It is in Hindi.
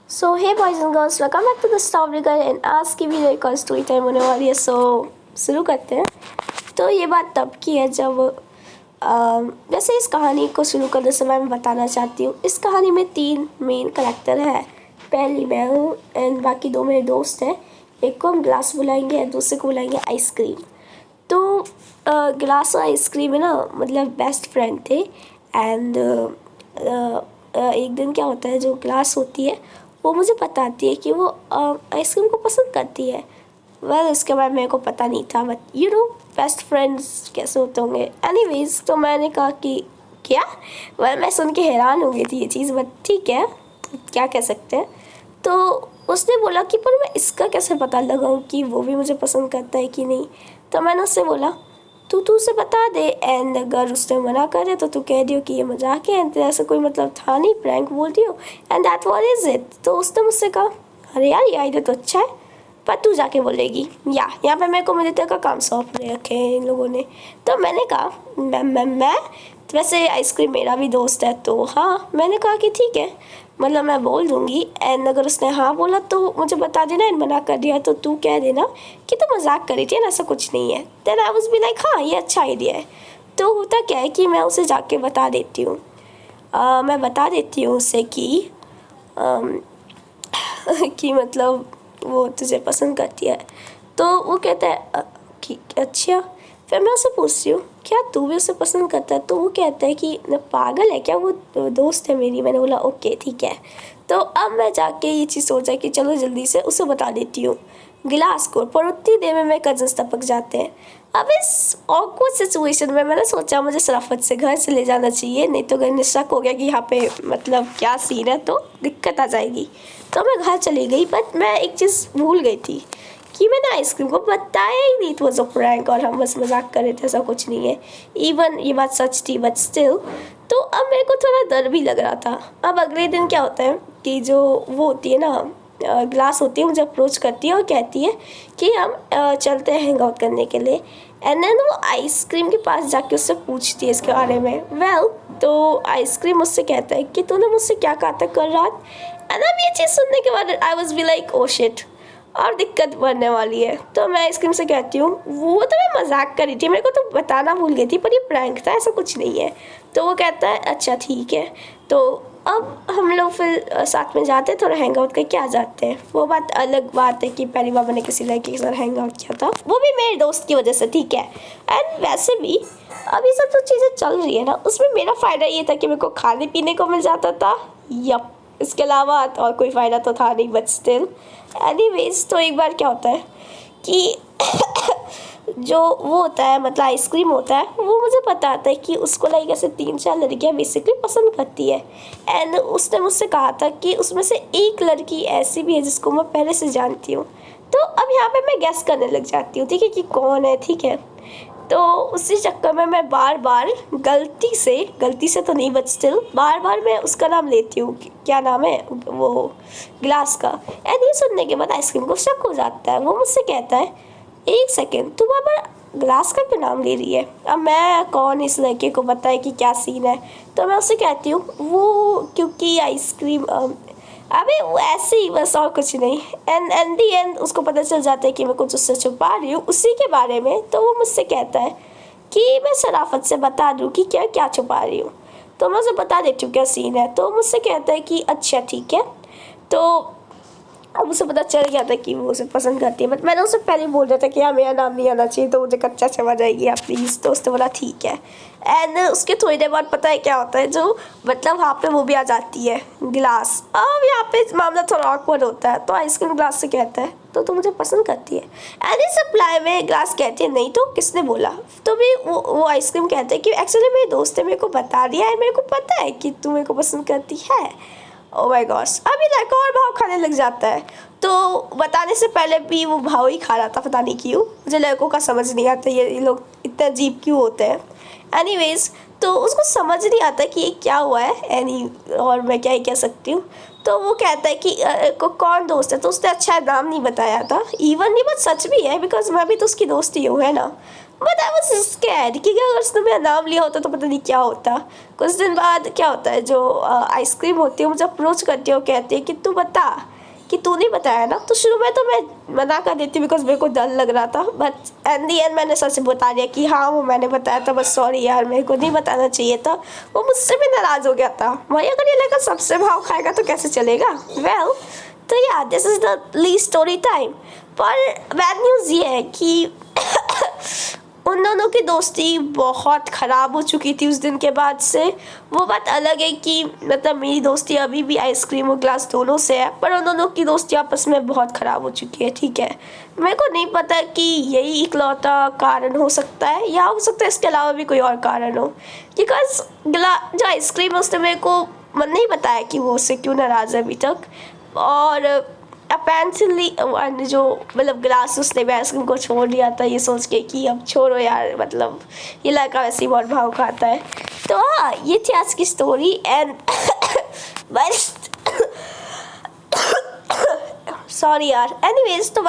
So hey boys and girls, welcome back to the story girl. And आज की वीडियो एक और स्टोरी टाइम होने वाली है। सो शुरू करते हैं। तो ये बात तब की है जब वैसे इस कहानी को शुरू करने से मैं बताना चाहती हूँ, इस कहानी में 3 मेन करैक्टर है। पहली मैं हूँ एंड बाकी 2 मेरे दोस्त हैं। एक को हम ग्लास बुलाएंगे और दूसरे को बुलाएंगे आइसक्रीम। तो ग्लास और आइसक्रीम है ना, मतलब बेस्ट फ्रेंड थे। एंड एक दिन क्या होता है, जो ग्लास होती है वो मुझे बताती है कि वो आइसक्रीम को पसंद करती है। इसके बारे में मेरे को पता नहीं था, but you know best friends कैसे होते होंगे। एनीवेज, तो मैंने कहा कि क्या, मैं सुन के हैरान हो गई थी ये चीज़, बट ठीक है, क्या कह सकते हैं। तो उसने बोला कि पर मैं इसका कैसे पता लगाऊं कि वो भी मुझे पसंद करता है कि नहीं। तो मैंने उससे बोला तू उसे बता दे, एंड अगर उसने मना करे तो तू कह दियो कि ये मजाक है, एंड ऐसा कोई मतलब था नहीं, प्रैंक बोल दियो, and that what is it. तो उसने मुझसे कहा अरे यार ये आइडिया तो अच्छा है, पर तू जाके बोलेगी। यहाँ पे मेरे को मिलिटर का काम सौंप रखे हैं इन लोगों ने। तो मैंने कहा मैं तो वैसे आइसक्रीम मेरा भी दोस्त है, तो हाँ मैंने कहा कि ठीक है, मतलब मैं बोल दूँगी। एंड अगर उसने हाँ बोला तो मुझे बता देना, एंड मना कर दिया तो तू कह देना कि तू मजाक करी थी, ऐसा कुछ नहीं है। Then I was be like हाँ ये अच्छा आइडिया है। तो होता क्या है कि मैं उसे जाके बता देती हूँ, मैं बता देती हूँ उसे कि कि मतलब वो तुझे पसंद करती है। तो वो कहता है कि अच्छा। फिर मैं उससे पूछती हूँ क्या तू भी उसे पसंद करता है। तो वो कहता है कि पागल है क्या, वो दोस्त है मेरी। मैंने बोला ओके ठीक है। तो अब मैं जाके ये चीज़ सोचा कि चलो जल्दी से उसे बता देती हूँ गिलास को, पर उतनी देर में मेरे कजन्स टपक जाते हैं। अब इस ऑकवर्ड सिचुएशन में मैंने सोचा मुझे शराफत से घर से ले जाना चाहिए, नहीं तो अगर इन्हें शक हो गया कि यहाँ पे मतलब क्या सीन है तो दिक्कत आ जाएगी। तो मैं घर चली गई, बट मैं एक चीज़ भूल गई थी कि मैंने आइसक्रीम को बताया ही नहीं, इट वाज अ प्रैंक और हम बस मजाक कर रहे थे, ऐसा कुछ नहीं है। इवन ये बात सच थी, बट स्टिल। तो अब मेरे को थोड़ा डर भी लग रहा था। अब अगले दिन क्या होता है कि जो वो होती है ना ग्लास होती है, मुझे अप्रोच करती है और कहती है कि हम चलते हैं हैंग आउट करने के लिए। एंड देन वो आइसक्रीम के पास जाके उससे पूछती है इसके बारे में। तो आइसक्रीम उससे कहता है कि तूने मुझसे क्या कहा था कल रात। एंड अब ये चीज़ सुनने के बाद आई was be like oh shit, और दिक्कत बढ़ने वाली है। तो मैं आइसक्रीम से कहती हूँ वो तो मैं मजाक कर रही थी, मेरे को तो बताना भूल गई थी, पर ये प्रैंक था, ऐसा कुछ नहीं है। तो वो कहता है अच्छा ठीक है। तो अब हम लोग फिर साथ में जाते हैं, थोड़ा हैंग आउट करके आ जाते हैं। वो बात अलग बात है कि पहली बार मैंने किसी लड़के के साथ हैंग आउट किया था, वो भी मेरे दोस्त की वजह से, ठीक है। एंड वैसे भी अब ये सब जो चीज़ें चल रही है ना, उसमें मेरा फ़ायदा ये था कि मेरे को खाने पीने को मिल जाता था। यप, इसके अलावा और कोई फ़ायदा तो था नहीं, बट स्टिल एनीवेज। तो एक बार क्या होता है कि जो वो होता है मतलब आइसक्रीम होता है, वो मुझे बताता है कि उसको लाइक ऐसे 3-4 लड़कियाँ बेसिकली पसंद करती है। एंड उसने मुझसे कहा था कि उसमें से एक लड़की ऐसी भी है जिसको मैं पहले से जानती हूँ। तो अब यहाँ पे मैं गेस करने लग जाती हूँ, ठीक है, कि कौन है, ठीक है। तो उसी चक्कर में मैं बार बार गलती से तो नहीं, बट स्टिल बार बार मैं उसका नाम लेती हूँ, क्या नाम है वो ग्लास का। एंड ये सुनने के बाद आइसक्रीम को शक हो जाता है। वो मुझसे कहता है एक सेकेंड, तू बार बार ग्लास का क्यों नाम ले रही है। अब मैं कौन इस लड़के को पता है कि क्या सीन है। तो मैं उससे कहती हूँ वो क्योंकि आइसक्रीम अबे वो ऐसे ही, बस और कुछ नहीं। एंड दी एंड उसको पता चल जाता है कि मैं कुछ उससे छुपा रही हूँ उसी के बारे में। तो वो मुझसे कहता है कि मैं शराफत से बता दूँ कि क्या क्या छुपा रही हूँ। तो मैं उसे बता देती हूँ क्या सीन है। तो मुझसे कहता है कि अच्छा ठीक है। तो अब उसे पता चल गया था कि वो उसे पसंद करती है, बट मैंने उसे पहले ही बोल दिया था कि हाँ मेरा नाम नहीं आना चाहिए, तो मुझे कच्चा क्षमा जाएगी आप प्लीज़। तो उसने बोला ठीक है। एंड उसके थोड़ी देर बाद पता है क्या होता है, जो मतलब वहाँ पे वो भी आ जाती है ग्लास। अब यहाँ पे मामला थोड़ा ऑकवर्ड होता है। तो आइसक्रीम ग्लास से कहता है तो मुझे पसंद करती है। एंड इस रिप्लाई में ग्लास कहती है नहीं तो किसने बोला। तो भी वो आइसक्रीम कहता है कि एक्चुअली मेरे दोस्त ने मेरे को बता दिया है, मेरे को पता है कि तू मेरे को पसंद करती है। ओह माय गॉश, अभी लड़का और भाव खाने लग जाता है। तो बताने से पहले भी वो भाव ही खा रहा था, पता नहीं क्यों। मुझे लड़कों का समझ नहीं आता ये लोग इतने अजीब क्यों होते हैं। एनीवेज, तो उसको समझ नहीं आता कि ये क्या हुआ है। और मैं क्या ही कह सकती हूँ। तो वो कहता है कि कौन दोस्त है। तो उसने अच्छा नाम नहीं बताया था, इवन नहीं, बट सच भी है बिकॉज मैं भी तो उसकी दोस्त ही हूँ, है ना। बट आई वाज स्कैर्ड कि अगर उसने मेरा नाम लिया होता तो पता नहीं क्या होता। कुछ दिन बाद क्या होता है, जो आइसक्रीम होती है मुझे अप्रोच करती है और कहती है कि तू बता कि तूने बताया ना। तो शुरू में तो मैं मना कर देती बिकॉज मेरे को डर लग रहा था, बट एट दी एंड मैंने सच बता दिया कि हाँ वो मैंने बताया था, बस सॉरी यार मेरे को नहीं बताना चाहिए था। वो मुझसे भी नाराज़ हो गया था। भाई अगर ये लड़का सबसे भाव खाएगा तो कैसे चलेगा। वेल तो या दिस इज़ द ली स्टोरी टाइम। पर बैड न्यूज़ ये है कि उन दोनों की दोस्ती बहुत ख़राब हो चुकी थी उस दिन के बाद से। वो बात अलग है कि मतलब मेरी दोस्ती अभी भी आइसक्रीम और ग्लास दोनों से है, पर उन दोनों की दोस्ती आपस में बहुत ख़राब हो चुकी है। ठीक है, मेरे को नहीं पता कि यही इकलौता कारण हो सकता है या हो सकता है इसके अलावा भी कोई और कारण हो। बिकॉज जो आइसक्रीम है उसने मेरे को मन नहीं बताया कि वो उससे क्यों नाराज़ है अभी तक। और अपेरेंटली जो मतलब ग्लास उसने भी आइसक्रीम को छोड़ दिया था ये सोच के कि अब छोड़ो यार, मतलब ये लड़का वैसे ही बहुत भाव खाता है। तो हाँ, ये थी आज की स्टोरी एंड बस सॉरी यार। एनीवेज तो